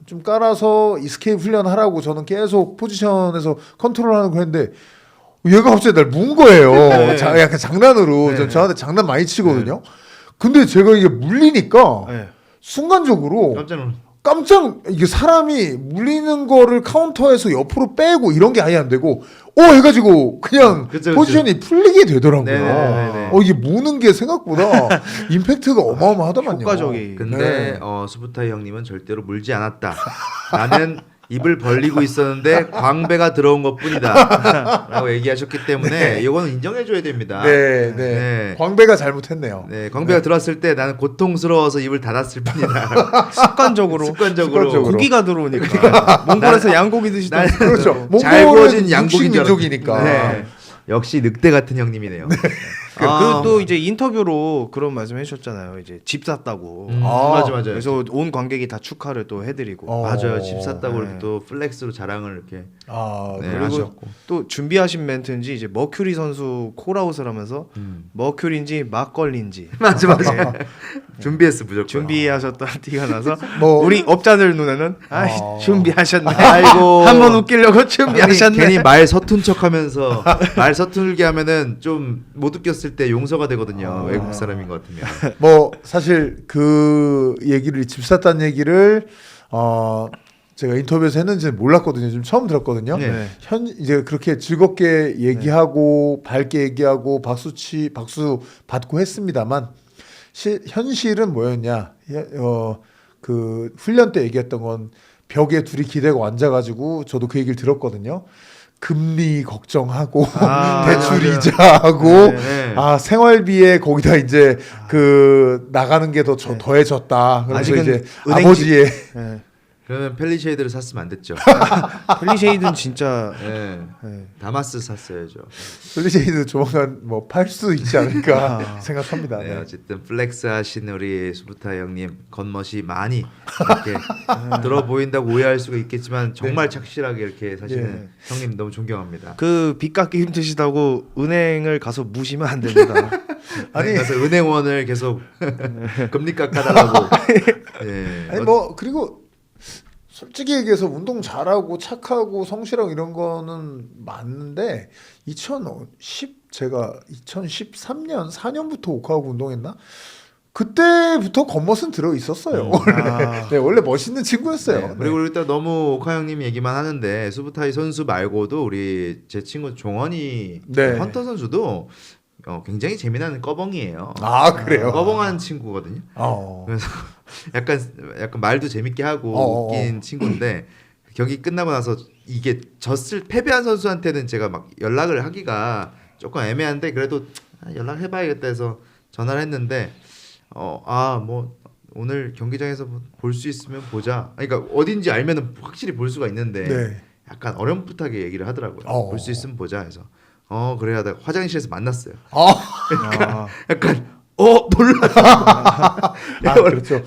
Speaker 2: 좀 깔아서 이스케이프 훈련하라고 저는 계속 포지션에서 컨트롤하는 거 했는데 얘가 갑자기 날 문 거예요. 약간 장난으로 저한테 장난 많이 치거든요. 근데 제가 이게 물리니까 순간적으로 이게 사람이 물리는 거를 카운터에서 옆으로 빼고 이런 게 아예 안 되고 해가지고 그냥 포지션이 풀리게 되더라고요. 이게 무는 게 생각보다 임팩트가 어마어마하더만요.
Speaker 3: 효과적이.
Speaker 1: 근데 수부타이 형님은 절대로 물지 않았다. 나는 입을 벌리고 있었는데 광배가 들어온 것뿐이다 라고 얘기하셨기 때문에 이거는 인정해줘야 됩니다.
Speaker 2: 광배가 잘못했네요.
Speaker 1: 광배가 들어왔을 때 나는 고통스러워서 입을 닫았을 뿐이다.
Speaker 3: 습관적으로 고기가 들어오니까 몽골에서 양고기 드시던
Speaker 2: 그렇죠.
Speaker 1: 잘 구워진 양고기
Speaker 2: 민족이니까.
Speaker 1: 역시 늑대 같은 형님이네요.
Speaker 3: 그리고 또 이제 인터뷰로 그런 말씀 해주셨잖아요. 이제 집 샀다고.
Speaker 1: 맞아.
Speaker 3: 그래서 온 관객이 다 축하를 또 해드리고.
Speaker 1: 맞아요. 집 샀다고 이렇게 또 플렉스로 자랑을 이렇게.
Speaker 3: 그리고
Speaker 1: 하셨고.
Speaker 3: 또 준비하신 멘트인지 이제 머큐리 선수 콜아웃을 하면서 머큐리인지 막걸리인지.
Speaker 1: 맞아. 준비했어 무조건.
Speaker 3: 준비하셨던 티가 나서 우리 업자들 눈에는 준비하셨네.
Speaker 1: 아이고
Speaker 3: 한번 웃기려고 준비하셨네.
Speaker 1: 괜히 말 서툰 척하면서 말 서툴게 하면은 좀 못 웃겼을 때 용서가 되거든요. 외국 사람인 것 같으면.
Speaker 2: 사실 그 얘기를 집 샀다는 얘기를 제가 인터뷰에서 했는지는 몰랐거든요. 좀 처음 들었거든요. 이제 그렇게 즐겁게 얘기하고 밝게 얘기하고 박수 받고 했습니다만 현실은 뭐였냐? 그 훈련 때 얘기했던 건 벽에 둘이 기대고 앉아가지고 저도 그 얘기를 들었거든요. 금리 걱정하고 대출 이자하고 생활비에 거기다 이제 그 나가는 게 더 더해졌다. 그래서 이제 아버지의
Speaker 1: 그러면 펠리쉐이드를 샀으면 안 됐죠.
Speaker 3: 펠리쉐이드는 진짜
Speaker 1: 네.
Speaker 3: 네.
Speaker 1: 다마스 샀어야죠.
Speaker 2: 펠리쉐이드 조만간 뭐 팔 수 있지 않을까 생각합니다.
Speaker 1: 네,
Speaker 2: 네.
Speaker 1: 어쨌든 플렉스 하신 우리 수부타 형님 겉멋이 많이 이렇게 들어 보인다고 오해할 수가 있겠지만 정말 착실하게 이렇게 사시는 형님 너무 존경합니다.
Speaker 3: 그 빚 갚기 힘드시다고 은행을 가서 무시면 안 됩니다.
Speaker 1: 아니 가서 은행원을 계속 금리 깎아달라고. 예.
Speaker 2: 아니 뭐 그리고 솔직히 얘기해서 운동 잘하고 착하고 성실하고 이런 거는 맞는데 2013년 4년부터 오카하고 운동했나? 그때부터 겉멋은 들어 있었어요. 원래. 네, 원래 멋있는 친구였어요.
Speaker 1: 네, 그리고 일단 너무 오카 형님 얘기만 하는데 수부타이 선수 말고도 우리 제 친구 종원이
Speaker 2: 네.
Speaker 1: 헌터 선수도 굉장히 재미나는 꺼벙이에요.
Speaker 2: 아 그래요?
Speaker 1: 꺼벙한 친구거든요. 그래서 약간 말도 재밌게 하고 웃긴 친구인데 경기 끝나고 나서 이게 패배한 선수한테는 제가 막 연락을 하기가 조금 애매한데 그래도 연락해봐야겠다 해서 전화를 했는데 뭐 오늘 경기장에서 볼 수 있으면 보자. 그러니까 어딘지 알면은 확실히 볼 수가 있는데
Speaker 2: 네.
Speaker 1: 약간 어렴풋하게 얘기를 하더라고요. 볼 수 있으면 보자 해서 그래 하다가 화장실에서 만났어요. 약간 놀라.
Speaker 2: 그렇죠.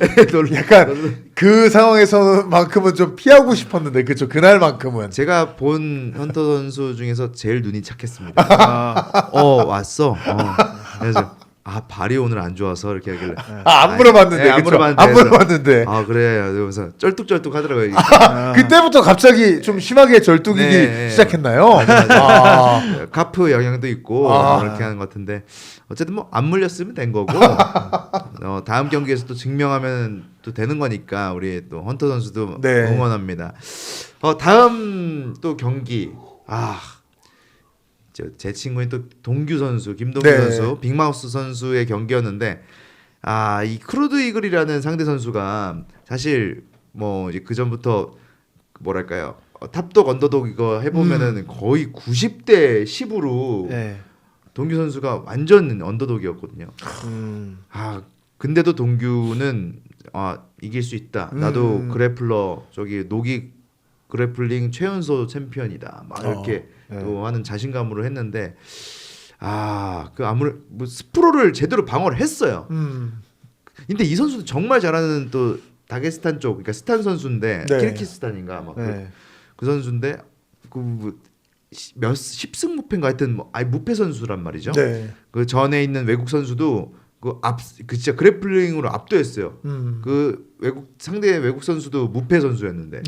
Speaker 2: 약간 그 상황에서만큼은 좀 피하고 싶었는데 그렇죠. 그날만큼은
Speaker 1: 제가 본 헌터 선수 중에서 제일 눈이 착했습니다. 왔어. 그래서 발이 오늘 안 좋아서 이렇게 하길래
Speaker 2: 안 물어봤는데
Speaker 1: 안
Speaker 2: 물어봤는데
Speaker 1: 그래 그러면서 쩔뚝쩔뚝 하더라고요.
Speaker 2: 그때부터 갑자기 좀 심하게 절뚝이기 시작했나요?
Speaker 1: 맞아. 카프 영향도 있고 그렇게 하는 것 같은데 어쨌든 뭐 안 물렸으면 된 거고 다음 경기에서 또 증명하면 또 되는 거니까 우리 또 헌터 선수도 응원합니다. 다음 또 경기 제 친구인 또 동규 선수, 김동규 선수, 빅마우스 선수의 경기였는데 이 크루드 이글이라는 상대 선수가 사실 뭐 이제 그 전부터 뭐랄까요 탑독 언더독 이거 해보면은 거의 90대 10으로 동규 선수가 완전 언더독이었거든요. 근데도 동규는 이길 수 있다. 나도 그래플러 저기 노기 그래플링 최연소 챔피언이다. 막 이렇게 또 하는 자신감으로 했는데 뭐 스프로를 제대로 방어를 했어요. 근데 이 선수도 정말 잘하는 또 다게스탄 쪽 그러니까 스탄 선수인데 키르기스탄인가 막 그 선수인데 몇 10승 무패인가 하여튼 무패 선수란 말이죠. 그 전에 있는 외국 선수도 진짜 그래플링으로 압도했어요. 그 상대 외국 선수도 무패 선수였는데.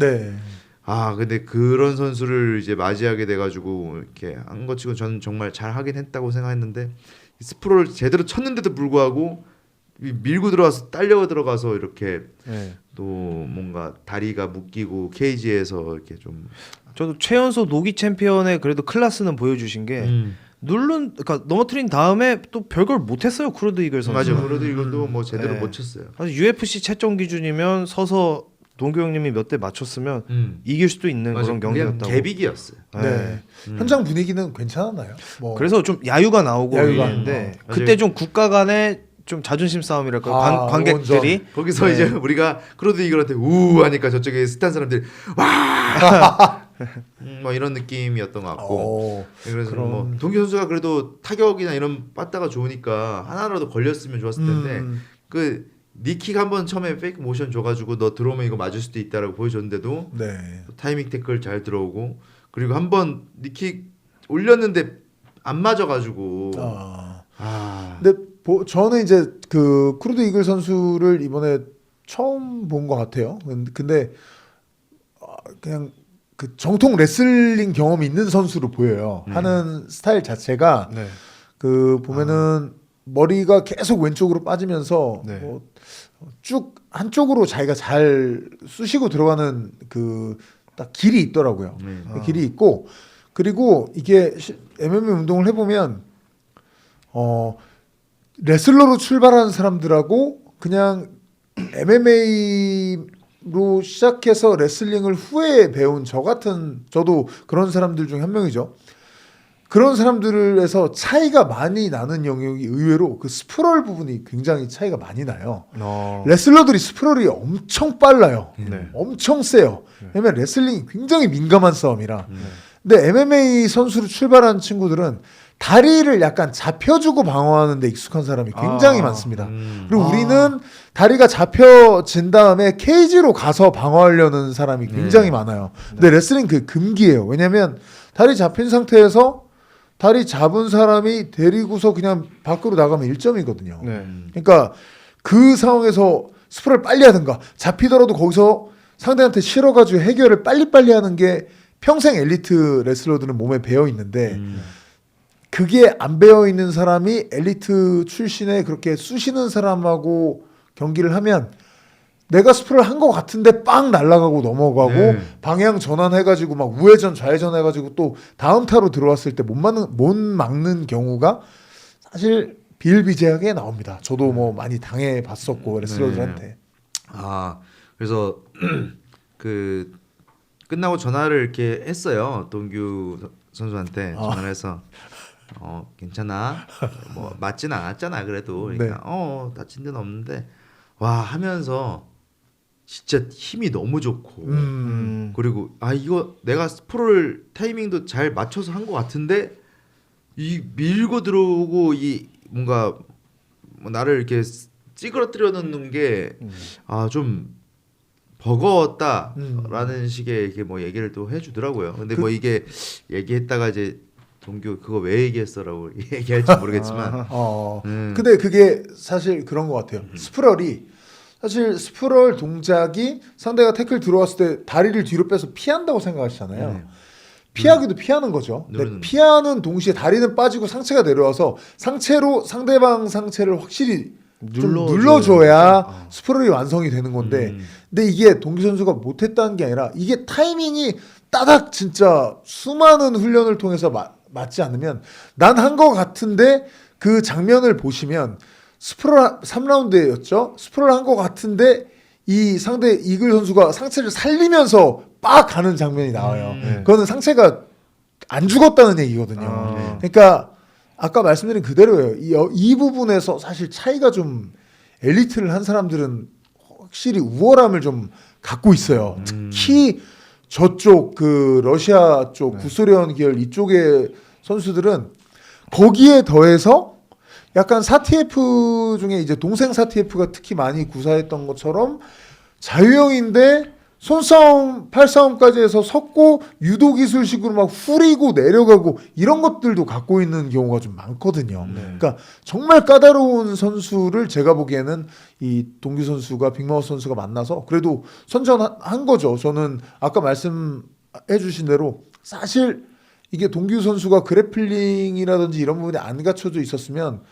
Speaker 1: 근데 그런 선수를 이제 맞이하게 돼가지고 이렇게 한 것 치고 저는 정말 잘하긴 했다고 생각했는데 스프로를 제대로 쳤는데도 불구하고 밀고 들어와서 딸려 들어가서 이렇게 또 뭔가 다리가 묶이고 케이지에서 이렇게 좀
Speaker 3: 저도 최연소 노기 챔피언의 그래도 클래스는 보여주신 게 그러니까 넘어뜨린 다음에 또 별걸 못했어요 크루드 이글 선수.
Speaker 1: 맞아요. 크루드 이글도 뭐 제대로 못 쳤어요.
Speaker 3: UFC 채점 기준이면 서서 동규 형님이 몇 대 맞췄으면 이길 수도 있는 그런 경기였다고.
Speaker 1: 개비기였어요.
Speaker 2: 현장 분위기는 괜찮았나요?
Speaker 3: 그래서 좀 야유가 나오고 있는데 그때 좀 국가 간의 좀 자존심 싸움이랄까 관객들이
Speaker 1: 거기서 이제 우리가 크루드 이글한테 우 하니까 저쪽에 스탄 사람들이 와 뭐 이런 느낌이었던 것 같고 그래서 뭐 동규 선수가 그래도 타격이나 이런 빠따가 좋으니까 하나라도 걸렸으면 좋았을 텐데 그 니킥 한번 처음에 페이크 모션 줘가지고 너 들어오면 이거 맞을 수도 있다라고 보여줬는데도 타이밍 태클 잘 들어오고 그리고 한번 니킥 올렸는데 안 맞아가지고
Speaker 2: 근데 저는 이제 그 크루드 이글 선수를 이번에 처음 본 것 같아요. 근데 그냥 그 정통 레슬링 경험이 있는 선수로 보여요. 하는 스타일 자체가 그 보면은 머리가 계속 왼쪽으로 빠지면서 뭐 쭉 한쪽으로 자기가 잘 쑤시고 들어가는 그 딱 길이 있더라고요. 그 길이 있고 그리고 이게 MMA 운동을 해보면 레슬러로 출발하는 사람들하고 그냥 MMA로 시작해서 레슬링을 후에 배운 저도 그런 사람들 중 한 명이죠. 그런 사람들에서 차이가 많이 나는 영역이 의외로 그 스프롤 부분이 굉장히 차이가 많이 나요. 레슬러들이 스프롤이 엄청 빨라요.
Speaker 3: 네.
Speaker 2: 엄청 세요. 왜냐면 레슬링이 굉장히 민감한 싸움이라. 근데 MMA 선수로 출발한 친구들은 다리를 약간 잡혀주고 방어하는 데 익숙한 사람이 굉장히 많습니다. 그리고 우리는 다리가 잡혀진 다음에 케이지로 가서 방어하려는 사람이 굉장히 많아요. 근데 레슬링 그 금기예요. 왜냐면 다리 잡힌 상태에서 다리 잡은 사람이 데리고서 그냥 밖으로 나가면 1점이거든요.
Speaker 3: 네.
Speaker 2: 그러니까 그 상황에서 스프를 빨리 하든가 잡히더라도 거기서 상대한테 실어가지고 해결을 빨리빨리 하는 게 평생 엘리트 레슬러들은 몸에 배어 있는데 그게 안 배어 있는 사람이 엘리트 출신에 그렇게 쑤시는 사람하고 경기를 하면 내가 스프를 한 것 같은데 빵 날아가고 넘어가고 방향 전환해가지고 막 우회전 좌회전 해가지고 또 다음 타로 들어왔을 때 못 막는 경우가 사실 비일비재하게 나옵니다. 저도 뭐 많이 당해봤었고 레슬러들한테.
Speaker 1: 아 그래서 그 끝나고 전화를 이렇게 했어요. 동규 선수한테 전화를 해서 괜찮아? 뭐 맞진 않았잖아 그래도. 그러니까 다친 데는 없는데 와 하면서 진짜 힘이 너무 좋고 그리고 이거 내가 스프롤 타이밍도 잘 맞춰서 한 것 같은데 이 밀고 들어오고 이 뭔가 뭐 나를 이렇게 찌그러뜨려 놓는 게 좀 버거웠다라는 식의 이렇게 뭐 얘기를 또 해주더라고요. 근데 뭐 이게 얘기했다가 이제 동규 그거 왜 얘기했어라고 얘기할지 모르겠지만
Speaker 2: 근데 그게 사실 그런 것 같아요. 스프럴이 사실 스프럴 동작이 상대가 태클 들어왔을 때 다리를 뒤로 빼서 피한다고 생각하시잖아요. 피하기도 피하는 거죠. 근데 피하는 동시에 다리는 빠지고 상체가 내려와서 상체로 상대방 상체를 확실히 좀 눌러줘야 스프롤이 완성이 되는 건데 근데 이게 동규 선수가 못했다는 게 아니라 이게 타이밍이 따닥 진짜 수많은 훈련을 통해서 맞지 않으면 난 한 거 같은데 그 장면을 보시면 스프롤 3라운드였죠. 스프롤 한 거 같은데 이 상대 이글 선수가 상체를 살리면서 빡 가는 장면이 나와요. 그거는 상체가 안 죽었다는 얘기거든요. 그러니까 아까 말씀드린 그대로예요. 이 부분에서 사실 차이가 좀 엘리트를 한 사람들은 확실히 우월함을 좀 갖고 있어요. 특히 저쪽 그 러시아 쪽 구소련 계열 이쪽의 선수들은 거기에 더해서 약간 사티에프 중에 이제 동생 사티에프가 특히 많이 구사했던 것처럼 자유형인데 손싸움, 팔싸움까지 해서 섰고 유도 기술식으로 막 후리고 내려가고 이런 것들도 갖고 있는 경우가 좀 많거든요. 그러니까 정말 까다로운 선수를 제가 보기에는 이 동규 선수가 빅마우스 선수가 만나서 그래도 선전한 거죠. 저는 아까 말씀해 주신 대로 사실 이게 동규 선수가 그래플링이라든지 이런 부분이 안 갖춰져 있었으면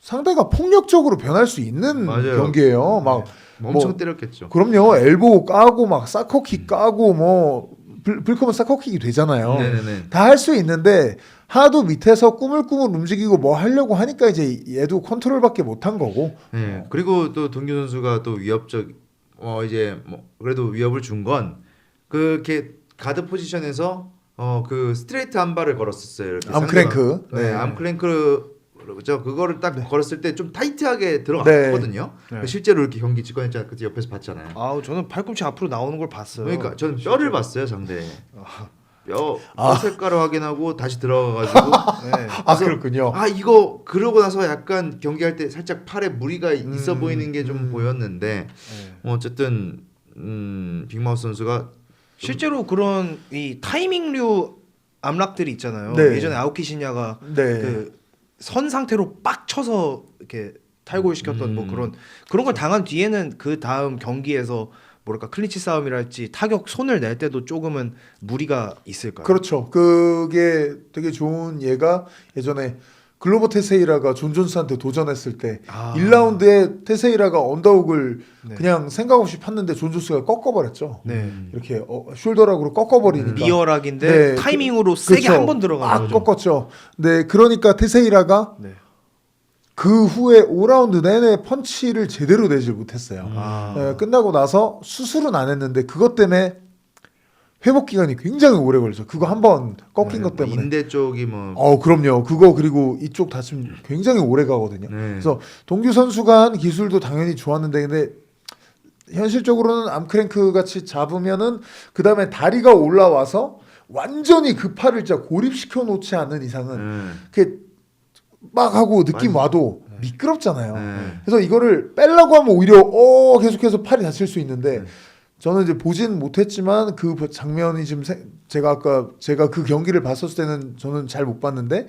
Speaker 2: 상대가 폭력적으로 변할 수 있는 경기예요. 막
Speaker 1: 엄청 때렸겠죠.
Speaker 2: 그럼요. 엘보 까고 막 사커킥 까고 뭐 불크면 사커킥이 되잖아요. 다 할 수 있는데 하도 밑에서 꾸물꾸물 움직이고 뭐 하려고 하니까 이제 얘도 컨트롤밖에 못한 거고.
Speaker 1: 네. 그리고 또 동규 선수가 또 위협적 이제 뭐 그래도 위협을 준 건 그렇게 가드 포지션에서 그 스트레이트 한 발을 걸었었어요. 이렇게
Speaker 2: 암크랭크.
Speaker 1: 암크랭크 그죠? 그거를 딱 걸었을 때 좀 타이트하게 들어갔거든요. 실제로 이렇게 경기 직관했잖아요. 그때 옆에서 봤잖아요.
Speaker 3: 저는 팔꿈치 앞으로 나오는 걸 봤어요.
Speaker 1: 그러니까 저는 뼈를 봤어요, 상대. 뼈 색깔을 확인하고 다시 들어가가지고.
Speaker 2: 그렇군요.
Speaker 1: 이거 그러고 나서 약간 경기할 때 살짝 팔에 무리가 있어 보이는 게 좀 보였는데 어쨌든 빅마우스 선수가
Speaker 3: 실제로 그런 이 타이밍류 암락들이 있잖아요. 예전에 아오키 신야가 그 선 상태로 빡 쳐서 이렇게 탈골 시켰던 뭐 그런 걸 당한 뒤에는 그 다음 경기에서 뭐랄까 클린치 싸움이랄지 타격 손을 낼 때도 조금은 무리가 있을까요?
Speaker 2: 그렇죠. 그게 되게 좋은 예가 예전에 글로버 테세이라가 존 존스한테 도전했을 때 1라운드에 테세이라가 언더훅을 그냥 생각 없이 팠는데 존 존스가 꺾어버렸죠. 이렇게 숄더락으로 꺾어버리니까
Speaker 3: 리어락인데 타이밍으로 세게 한 번 들어가는 거죠.
Speaker 2: 꺾었죠. 네, 그러니까 테세이라가 그 후에 5라운드 내내 펀치를 제대로 내질 못했어요. 끝나고 나서 수술은 안 했는데 그것 때문에 회복 기간이 굉장히 오래 걸려서 그거 한번 꺾인 것
Speaker 1: 뭐
Speaker 2: 때문에
Speaker 1: 인대 쪽이 뭐
Speaker 2: 그럼요. 그거 그리고 이쪽 다치면 굉장히 오래 가거든요. 그래서 동규 선수가 한 기술도 당연히 좋았는데 근데 현실적으로는 암크랭크 같이 잡으면은 그 다음에 다리가 올라와서 완전히 그 팔을 진짜 고립시켜 놓지 않는 이상은 그게 막 하고 느낌 와도 미끄럽잖아요. 그래서 이거를 빼려고 하면 오히려 계속해서 팔이 다칠 수 있는데 저는 이제 보진 못했지만 그 장면이 지금 제가 그 경기를 봤었을 때는 저는 잘 못 봤는데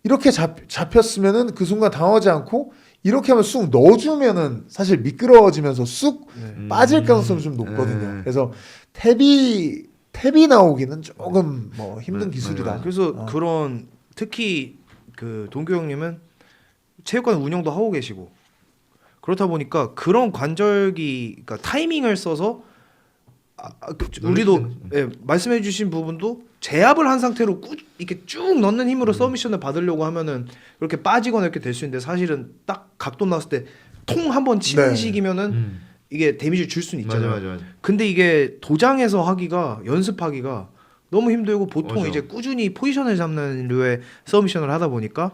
Speaker 2: 이렇게 잡혔으면은 그 순간 당하지 않고 이렇게 하면 쑥 넣어주면은 사실 미끄러워지면서 쑥 빠질 가능성이 좀 높거든요. 그래서 탭이 나오기는 조금 뭐 힘든 기술이다.
Speaker 3: 그래서 그런 특히 그 동규 형님은 체육관 운영도 하고 계시고 그렇다 보니까 그런 관절기 그러니까 타이밍을 써서 우리도 말씀해주신 부분도 제압을 한 상태로 이렇게 쭉 넣는 힘으로 서미션을 받으려고 하면은 그렇게 빠지거나 이렇게 될 수 있는데 사실은 딱 각도 나왔을 때 통 한번 치는 식이면은 이게 데미지를 줄 수는 있잖아요.
Speaker 1: 맞아.
Speaker 3: 근데 이게 도장에서 하기가 연습하기가 너무 힘들고 보통
Speaker 1: 맞아.
Speaker 3: 이제 꾸준히 포지션을 잡는 류의 서미션을 하다 보니까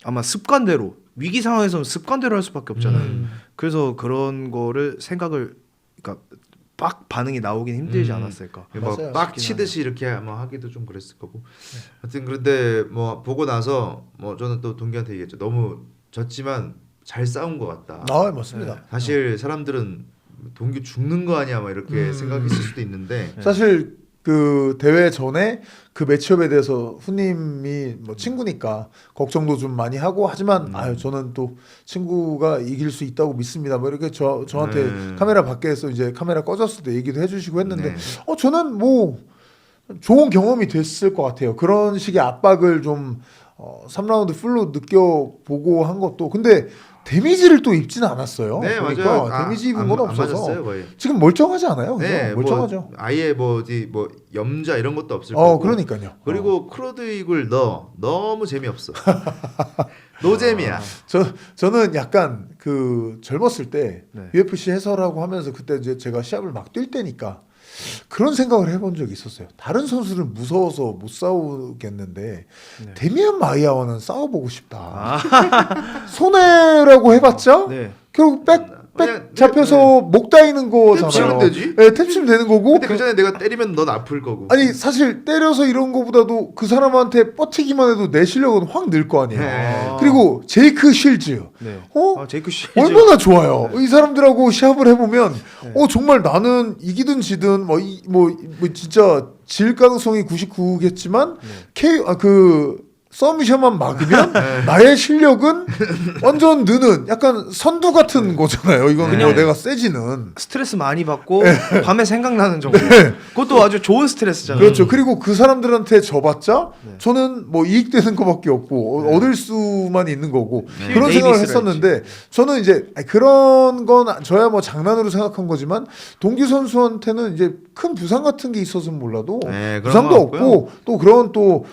Speaker 3: 아마 습관대로 위기 상황에서는 습관대로 할 수밖에 없잖아요. 그래서 그런 거를 생각을 그러니까 빡 반응이 나오긴 힘들지 않았을까.
Speaker 2: 맞아요.
Speaker 1: 막 치듯이 이렇게 뭐 하기도 좀 그랬을 거고. 하여튼 그런데 뭐 보고 나서 뭐 저는 또 동기한테 얘기했죠. 너무 졌지만 잘 싸운 것 같다.
Speaker 2: 맞습니다.
Speaker 1: 사실 사람들은 동규 죽는 거 아니야 막 이렇게 생각했을 수도 있는데
Speaker 2: 사실 그 대회 전에 그 매치업에 대해서 후님이 뭐 친구니까 걱정도 좀 많이 하고 하지만 저는 또 친구가 이길 수 있다고 믿습니다. 뭐 이렇게 저한테 카메라 밖에서 이제 카메라 꺼졌을 때 얘기도 해주시고 했는데 저는 뭐 좋은 경험이 됐을 것 같아요. 그런 식의 압박을 좀 3라운드 풀로 느껴보고 한 것도 근데 데미지를 또 입지는 않았어요.
Speaker 1: 네,
Speaker 2: 보니까
Speaker 1: 맞아요.
Speaker 2: 데미지 입은 건
Speaker 1: 안
Speaker 2: 없어서
Speaker 1: 맞았어요, 거의.
Speaker 2: 지금 멀쩡하지 않아요? 그죠?
Speaker 1: 네,
Speaker 2: 멀쩡하죠.
Speaker 1: 뭐 아예 뭐 염자 이런 것도 없을 거고.
Speaker 2: 그러니까요.
Speaker 1: 그리고 크로드 이글 너무 재미없어. 노잼이야.
Speaker 2: 저는 약간 그 젊었을 때
Speaker 3: 네.
Speaker 2: UFC 해설하고 하면서 그때 이제 제가 시합을 막 뛸 때니까 그런 생각을 해본 적이 있었어요. 다른 선수는 무서워서 못 싸우겠는데 데미안 마이야와는 싸워보고 싶다. 손해라고 해봤자
Speaker 3: 네.
Speaker 2: 결국 백
Speaker 1: 그냥
Speaker 2: 잡혀서 목 다이는 거잖아요.
Speaker 1: 치면 되지.
Speaker 2: 네, 탭 치면 되는 거고.
Speaker 1: 근데 그 전에 내가 때리면 넌 아플 거고.
Speaker 2: 아니 사실 때려서 이런 거보다도 그 사람한테 뻗치기만 해도 내 실력은 확 늘 거 아니에요.
Speaker 1: 네.
Speaker 2: 그리고 제이크 실즈.
Speaker 3: 네. 제이크 실즈
Speaker 2: 얼마나 좋아요. 이 사람들하고 시합을 해보면 정말 나는 이기든 지든 뭐 진짜 질 가능성이 99겠지만 서미션만 막으면 나의 실력은 완전 느는 약간 선두 같은 거잖아요. 이건
Speaker 3: 그냥
Speaker 2: 뭐 내가 세지는.
Speaker 3: 스트레스 많이 받고 밤에 생각나는 정도. 그것도 아주 좋은 스트레스잖아요.
Speaker 2: 그렇죠. 그리고 그 사람들한테 져봤자 저는 뭐 이익되는 것밖에 없고 얻을 수만 있는 거고 그런 생각을 했었는데 저는 이제 그런 건 저야 뭐 장난으로 생각한 거지만 동기 선수한테는 이제 큰 부상 같은 게 있어서는 몰라도 부상도 없고 또 그런 또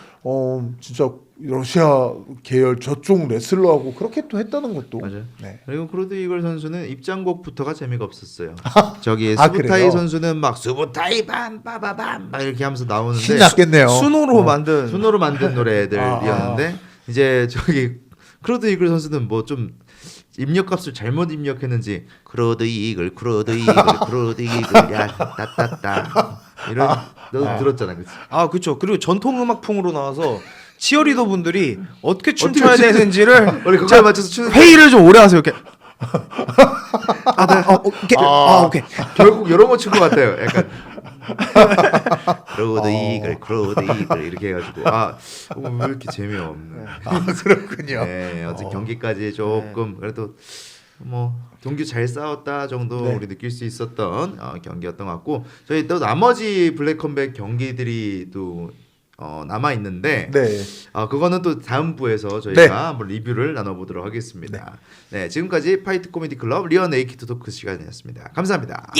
Speaker 2: 진짜 러시아 계열 저쪽 레슬러하고 그렇게 또 했다는 것도
Speaker 1: 맞아요.
Speaker 2: 네.
Speaker 1: 그리고 크로드 이글 선수는 입장곡부터가 재미가 없었어요. 저기 수부타이
Speaker 2: 그래요?
Speaker 1: 선수는 막 수부타이 밤빠바밤 막 이렇게 하면서 나오는데
Speaker 2: 신났겠네요.
Speaker 3: 순호로 만든
Speaker 1: 순으로 만든 노래들이었는데 이제 저기 크로드 이글 선수는 뭐 좀 입력값을 잘못 입력했는지 크로드 이글 야 따따따 이런 너 들었잖아, 그치?
Speaker 3: 그렇죠. 그리고 전통 음악풍으로 나와서 치어리더 분들이 어떻게 춤춰야 되는지를
Speaker 1: 원래 그거에 맞춰서 추는
Speaker 3: 회의를 좀 오래 하세요. 이렇게 오케이.
Speaker 1: 결국 여러 번 춘 것 같아요. 약간 크로드 이글 이렇게 해가지고 왜 이렇게 재미없네.
Speaker 2: 그렇군요.
Speaker 1: 네, 어제 경기까지 조금 그래도 뭐 동규 잘 싸웠다 정도 우리 느낄 수 있었던 경기였던 것 같고 저희 또 나머지 블랙 컴백 경기들이 또 남아 있는데 그거는 또 다음 부에서 저희가 한번 리뷰를 나눠보도록 하겠습니다. 네, 지금까지 파이트 코미디 클럽 리어 네이키드 토크 시간이었습니다. 감사합니다.